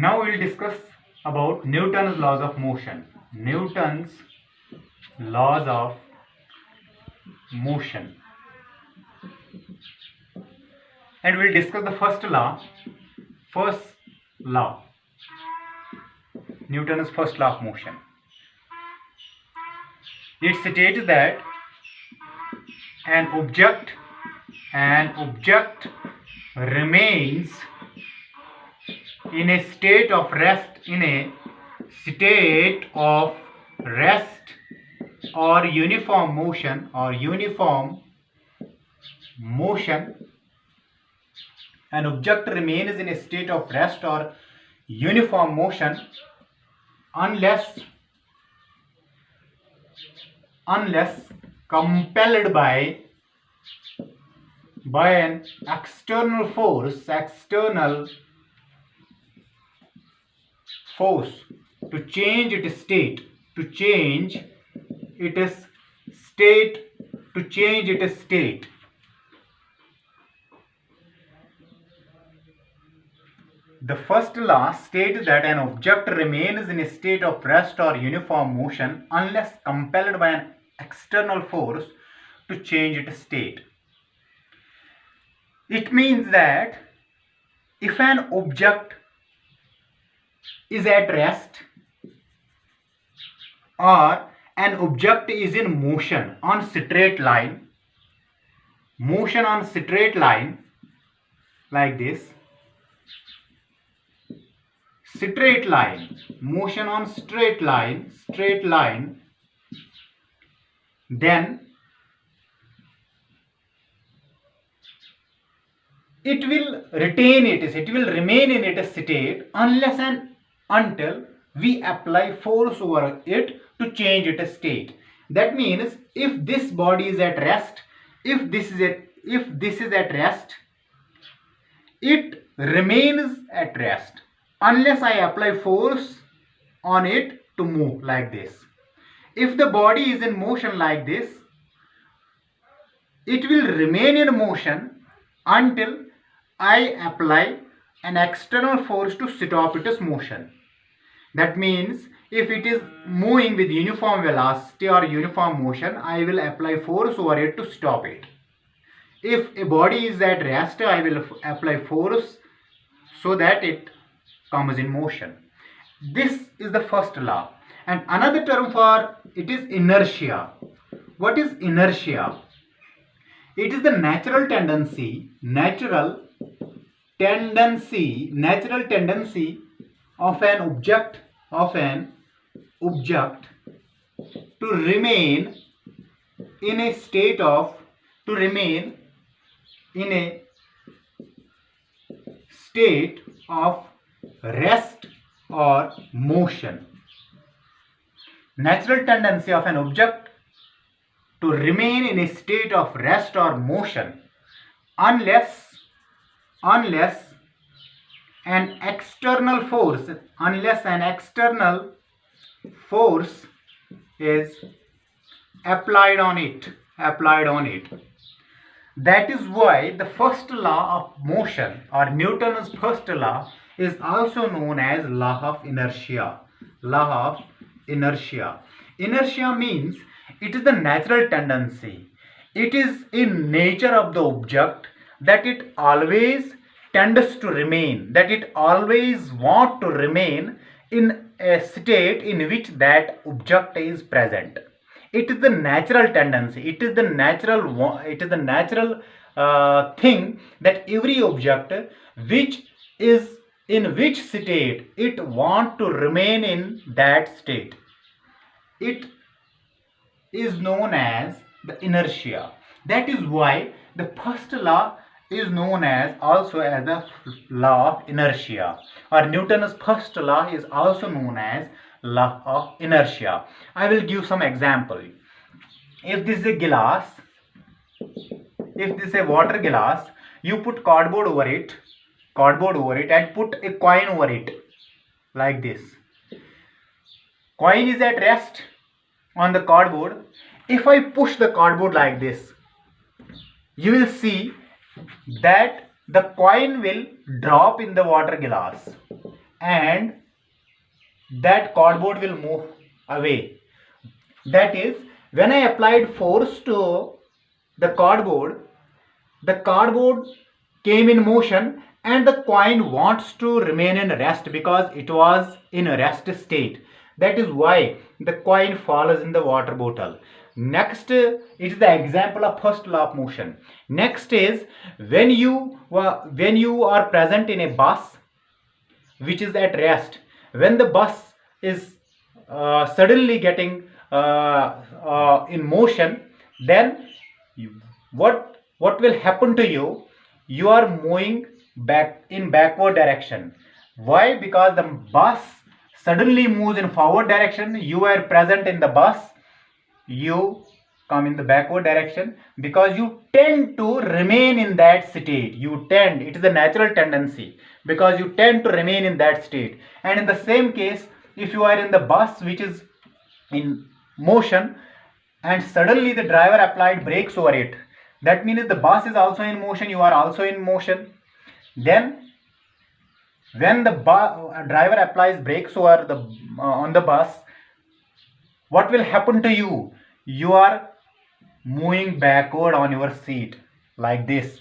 Now we will discuss about Newton's laws of motion. Newton's laws of motion. And we will discuss the first law. First law. Newton's first law of motion. It states that an object remains in a state of rest or uniform motion an object remains in a state of rest or uniform motion unless compelled by an external force to change its state The first law states that an object remains in a state of rest or uniform motion unless compelled by an external force to change its state. It means that if an object is at rest or an object is in motion on straight line like this, motion on straight line, then it will remain in its state unless and until we apply force over it to change its state. That means if this body is at rest, if this is at rest, it remains at rest unless I apply force on it to move like this. If the body is in motion like this, it will remain in motion until I apply an external force to stop its motion. That means if it is moving with uniform velocity or uniform motion, I will apply force over it to stop it. If a body is at rest, I will apply force so that it comes in motion. This is the first law. And another term for it is inertia. What is inertia? It is the natural tendency of an object to remain in a state of rest or motion. Natural tendency of an object to remain in a state of rest or motion unless an external force is applied on it. That is why the first law of motion or Newton's first law is also known as law of inertia. Inertia means it is the natural tendency. It is in nature of the object that it always tends to remain, that it always wants to remain in a state in which that object is present. It is the natural tendency. It is the natural thing that every object which is in which state it wants to remain in that state. It is known as the inertia. That is why the first law is known as also as the law of inertia, or Newton's first law is also known as law of inertia. I will give some example. If this is a glass, if this is a water glass, you put cardboard over it and put a coin over it like this. Coin is at rest on the cardboard. If I push the cardboard like this, you will see that the coin will drop in the water glass. and that cardboard will move away. That is, when I applied force to the cardboard came in motion and the coin wants to remain in rest because it was in a rest state. That is why the coin falls in the water bottle. Next, it is the example of first law of motion. Next is when you are present in a bus which is at rest. When the bus is suddenly getting in motion, then what will happen to you? You are moving back in backward direction. Why? Because the bus suddenly moves in forward direction. You are present in the bus. You come in the backward direction because you tend to remain in that state. It is a natural tendency because you tend to remain in that state. And in the same case, if you are in the bus which is in motion and suddenly the driver applied brakes over it, that means the bus is also in motion, you are also in motion. Then when the driver applies brakes over the on the bus, what will happen to you? You are moving backward on your seat like this.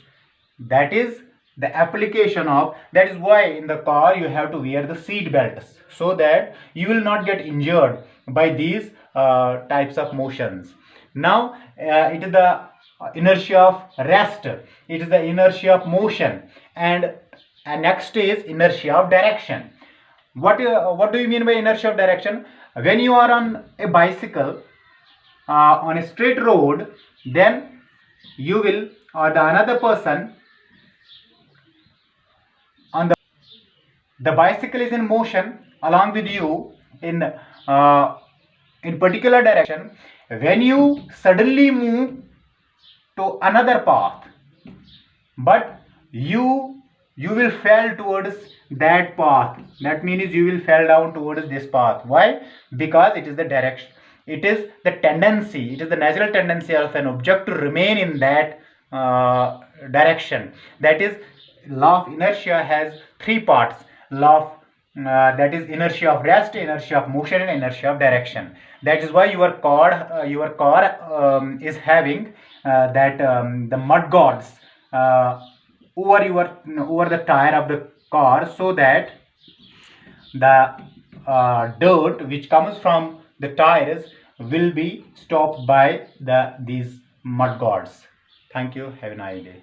That is the application of, that is why in the car you have to wear the seat belts so that you will not get injured by these types of motions. Now it is the inertia of rest, it is the inertia of motion, and next is inertia of direction. What do you mean by inertia of direction? When you are on a bicycle on a straight road, then you will, or the another person on the bicycle is in motion along with you in particular direction. When you suddenly move to another path, but you will fall towards that path, that means you will fall down towards this path. Why? Because it is the direction, it is the tendency, it is the natural tendency of an object to remain in that direction. That is, law of inertia has three parts. Law of that is inertia of rest, inertia of motion, and inertia of direction. That is why your car is having the mud guards over the tire of the car, so that the dirt which comes from the tires will be stopped by these mud guards. Thank you. Have a nice day.